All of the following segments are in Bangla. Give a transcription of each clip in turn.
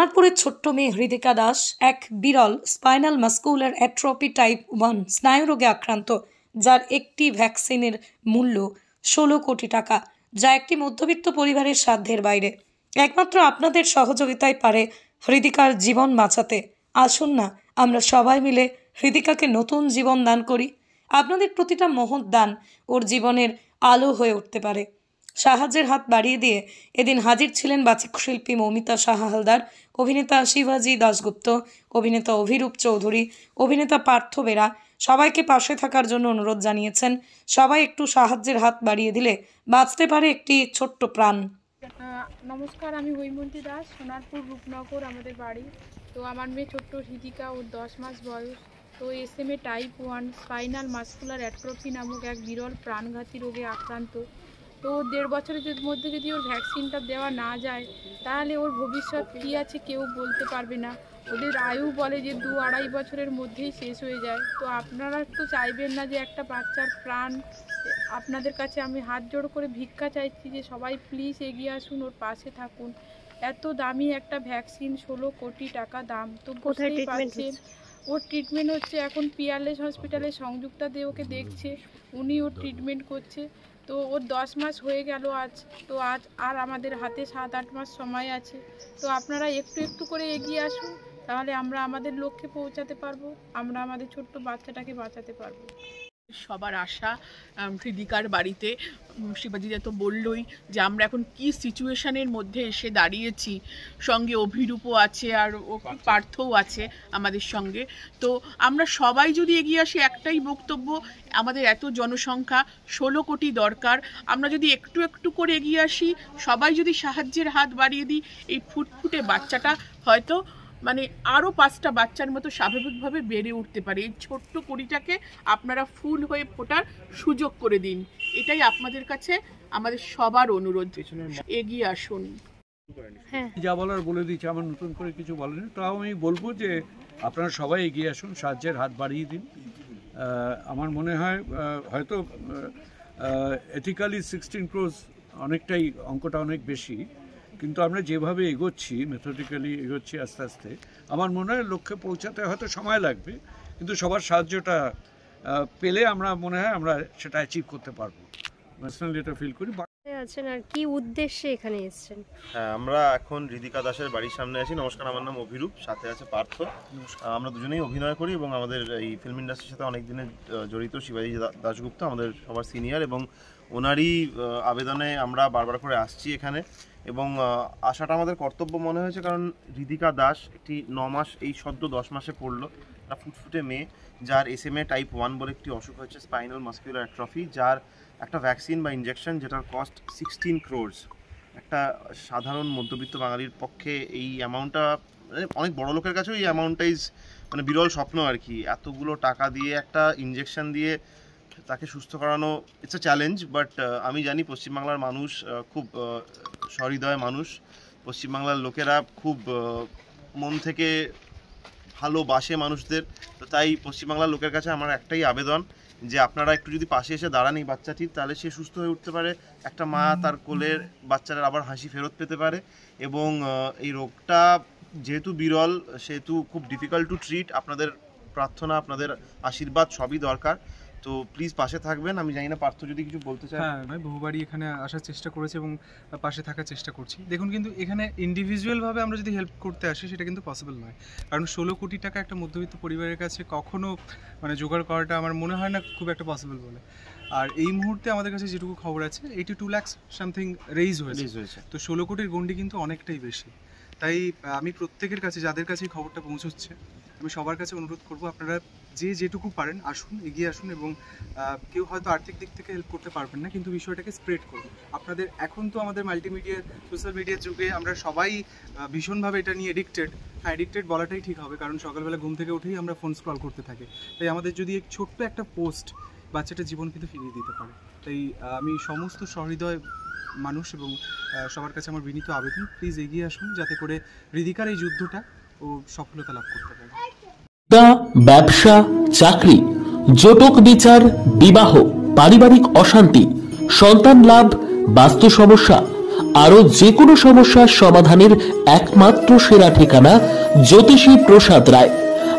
সোনারপুরের ছোট্ট মেয়ে হৃদিকা দাস এক বিরল স্পাইনাল মাস্কুলার অ্যাট্রফি টাইপ 1 স্নায়ুরোগে আক্রান্ত, যার একটি ভ্যাকসিনের মূল্য 16 কোটি টাকা, যা একটি মধ্যবিত্ত পরিবারের সাধ্যের বাইরে। একমাত্র আপনাদের সহযোগিতায় পারে হৃদিকার জীবন বাঁচাতে। আসুন না আমরা সবাই মিলে হৃদিকাকে নতুন জীবন দান করি। আপনাদের প্রতিটা মহৎ দান ওর জীবনের আলো হয়ে উঠতে পারে। সাহায্যের হাত বাড়িয়ে দিয়ে এদিন হাজির ছিলেন বাচিক শিল্পী মৌমিতা সাহা হালদার, অভিনেতা শিবাজি দাশগুপ্ত, অভিনেতা অভিরূপ চৌধুরী, অভিনেতা পার্থ বেরা। সবাইকে পাশে থাকার জন্য অনুরোধ জানিয়েছেন। সবাই একটু সাহায্যের হাত বাড়িয়ে দিলে বাঁচতে পারে একটি ছোট্ট প্রাণ। নমস্কার, আমি হৈমন্তী দাস, সোনারপুর রূপনগর আমাদের বাড়ি। তো আমার মেয়ে ছোট্ট হৃদিকা, ওর 10 মাস বয়স। তো SMA type 1 spinal muscular atrophy নামক এক বিরল প্রাণঘাতী রোগে আক্রান্ত। তো 1.5 বছরের মধ্যে যদি ওর ভ্যাকসিনটা দেওয়া না যায় তাহলে ওর ভবিষ্যৎ কী আছে কেউ বলতে পারবে না। ওদের আয়ু বলে যে 2-2.5 বছরের মধ্যেই শেষ হয়ে যায়। তো আপনারা তো চাইবেন না যে একটা বাচ্চার প্রাণ। আপনাদের কাছে আমি হাত জোড় করে ভিক্ষা চাইছি যে সবাই প্লিজ এগিয়ে আসুন, ওর পাশে থাকুন। এত দামি একটা ভ্যাকসিন, 16 কোটি টাকা দাম। তো বুঝতেই পারছেন ওর ট্রিটমেন্ট হচ্ছে এখন পিয়ারলেস হসপিটালে। সংযুক্তা দে ওকে দেখছে, উনি ওর ট্রিটমেন্ট করছে। তো ওর 10 মাস হয়ে গেল আজ। তো আজ আর আমাদের হাতে 7-8 মাস সময় আছে। তো আপনারা একটু একটু করে এগিয়ে আসুন, তাহলে আমরা আমাদের লক্ষ্যে পৌঁছাতে পারবো, আমরা আমাদের ছোট্ট বাচ্চাটাকে বাঁচাতে পারবো। সবার আশা হৃদিকার বাড়িতে। শিবাজিদা তো বললই যে আমরা এখন কি সিচুয়েশনের মধ্যে এসে দাঁড়িয়েছি। সঙ্গে অভিরূপও আছে আর ও পার্থও আছে আমাদের সঙ্গে। তো আমরা সবাই যদি এগিয়ে আসি, একটাই বক্তব্য, আমাদের এত জনসংখ্যা, 16 কোটি দরকার। আমরা যদি একটু একটু করে এগিয়ে আসি, সবাই যদি সাহায্যের হাত বাড়িয়ে দিই, এই ফুটফুটে বাচ্চাটা হয়তো মানে আরও 5টা বাচ্চার মতো স্বাভাবিকভাবে বেড়ে উঠতে পারে। এই ছোট্ট কুড়িটাকে আপনারা ফুল হয়ে ফোটার সুযোগ করে দিন, এটাই আপনাদের কাছে আমাদের সবার অনুরোধ। এগিয়ে আসুন। হ্যাঁ, যা বলার বলে দিয়েছে, আমার নতুন করে কিছু বলেনি। তাও আমি বলবো যে আপনারা সবাই এগিয়ে আসুন, সাহায্যের হাত বাড়িয়ে দিন। আমার মনে হয় হয়তো এথিক্যালি 16 crore অনেকটাই, অঙ্কটা অনেক বেশি, কিন্তু আমরা যেভাবে এগোচ্ছি, মেথডিক্যালি এগোচ্ছি আস্তে আস্তে, আমার মনে হয় লক্ষ্যে পৌঁছাতে হয়তো সময় লাগবে, কিন্তু সবার সাহায্যটা পেলে আমরা মনে হয় আমরা সেটা অ্যাচিভ করতে পারবো। পার্সোনালি এটা ফিল করি। আছেন আর কি উদ্দেশ্যে এখানে এসেছেন? হ্যাঁ, আমরা এখন হৃদিকা দাসের বাড়ির সামনে আছি। নমস্কার, আমার নাম অভিরূপ, সাথে আছে পার্থ। আমরা দুজনেই অভিনয় করি এবং আমাদের এই ফিল্ম ইন্ডাস্ট্রির সাথে অনেক দিনের জড়িত। শিবাজি দাশগুপ্ত আমাদের সবার সিনিয়র, এবং ওনারই আবেদনে আমরা বারবার করে আসছি এখানে, এবং আসাটা আমাদের কর্তব্য মনে হয়েছে। কারণ হৃদিকা দাস একটি 9 মাস, এই সদ্য 10 মাসে পড়লো, একটা ফুটফুটে মেয়ে, যার SMA টাইপ 1 বলে একটি অসুখ হয়েছে, স্পাইনাল মাস্কুলার অ্যাট্রফি, যার একটা ভ্যাকসিন বা ইনজেকশন যেটার কস্ট 16 crore। একটা সাধারণ মধ্যবিত্ত বাঙালির পক্ষে এই অ্যামাউন্টটা, মানে অনেক বড় লোকের কাছেও এই অ্যামাউন্টটা মানে বিরল স্বপ্ন আর কি। এতগুলো টাকা দিয়ে একটা ইনজেকশন দিয়ে তাকে সুস্থ করানো, ইটস এ চ্যালেঞ্জ। বাট আমি জানি পশ্চিমবাংলার মানুষ খুব সহৃদয় মানুষ, পশ্চিমবাংলার লোকেরা খুব মন থেকে ভালোবাসে মানুষদের। তো তাই পশ্চিমবাংলার লোকের কাছে আমার একটাই আবেদন যে আপনারা একটু যদি পাশে এসে দাঁড়ান এই বাচ্চাটির, তাহলে সে সুস্থ হয়ে উঠতে পারে, একটা মা তার কোলের বাচ্চাটার আবার হাসি ফেরত পেতে পারে। এবং এই রোগটা যেহেতু বিরল, সেহেতু খুব ডিফিকাল্ট টু ট্রিট। আপনাদের প্রার্থনা, আপনাদের আশীর্বাদ সবই দরকার। তো প্লিজ পাশে থাকবেন। আমি জানি না পার্থ যদি কিছু বলতে চাই। হ্যাঁ, আমি বহুবারই এখানে আসার চেষ্টা করেছি এবং পাশে থাকার চেষ্টা করছি। দেখুন, কিন্তু এখানে ইন্ডিভিজুয়ালভাবে আমরা যদি হেল্প করতে আসি সেটা কিন্তু পসিবল নয়, কারণ 16 কোটি টাকা একটা মধ্যবিত্ত পরিবারের কাছে কখনো মানে জোগাড় করাটা আমার মনে হয় না খুব একটা পসিবল বলে। আর এই মুহূর্তে আমাদের কাছে যেটুকু খবর আছে 82 লাখ সামথিং রেইজ হয়েছে। তো 16 কোটির গন্ডি কিন্তু অনেকটাই বেশি। তাই আমি প্রত্যেকের কাছে, যাদের কাছে এই খবরটা পৌঁছচ্ছে, আমি সবার কাছে অনুরোধ করব, আপনারা যে যেটুকু পারেন আসুন, এগিয়ে আসুন। এবং কেউ হয়তো আর্থিক দিক থেকে হেল্প করতে পারবেন না, কিন্তু বিষয়টাকে স্প্রেড করুন। আপনাদের এখন তো আমাদের মাল্টিমিডিয়া, সোশ্যাল মিডিয়ার যুগে আমরা সবাই ভীষণভাবে এটা নিয়ে এডিক্টেড। হ্যাঁ, এডিক্টেড বলাটাই ঠিক হবে, কারণ সকালবেলা ঘুম থেকে উঠেই আমরা ফোন স্ক্রল করতে থাকি। তাই আমাদের যদি ছোট্ট একটা পোস্ট বাচ্চাটার জীবন কিন্তু ফিরিয়ে দিতে পারে। তাই আমি সমস্ত সহৃদয় মানুষ এবং সবার কাছে আমার বিনীত আবেদন, প্লিজ এগিয়ে আসুন, যাতে করে হৃদিকার এই যুদ্ধটা ও সফলতা লাভ করতে পারে। ব্যবসা, চাকরি, জটক বিচার, বিবাহ, পারিবারিক অশান্তি, সন্তান লাভ, বাস্তু সমস্যা, আরো যে কোনো সমস্যার সমাধানের একমাত্র সেরা ঠিকানা জ্যোতিষী প্রসাদ রায়।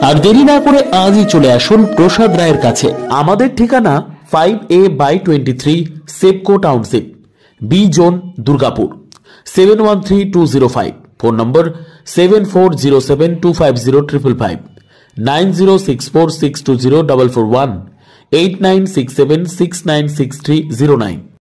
আর দেরি না করে আজই চলে আসুন প্রসাদ রায়ের কাছে। আমাদের ঠিকানা 5A/23 Sepco township, B zone, Durgapur, 713205। Phone number 7407250555, 9064620441, 8967696309।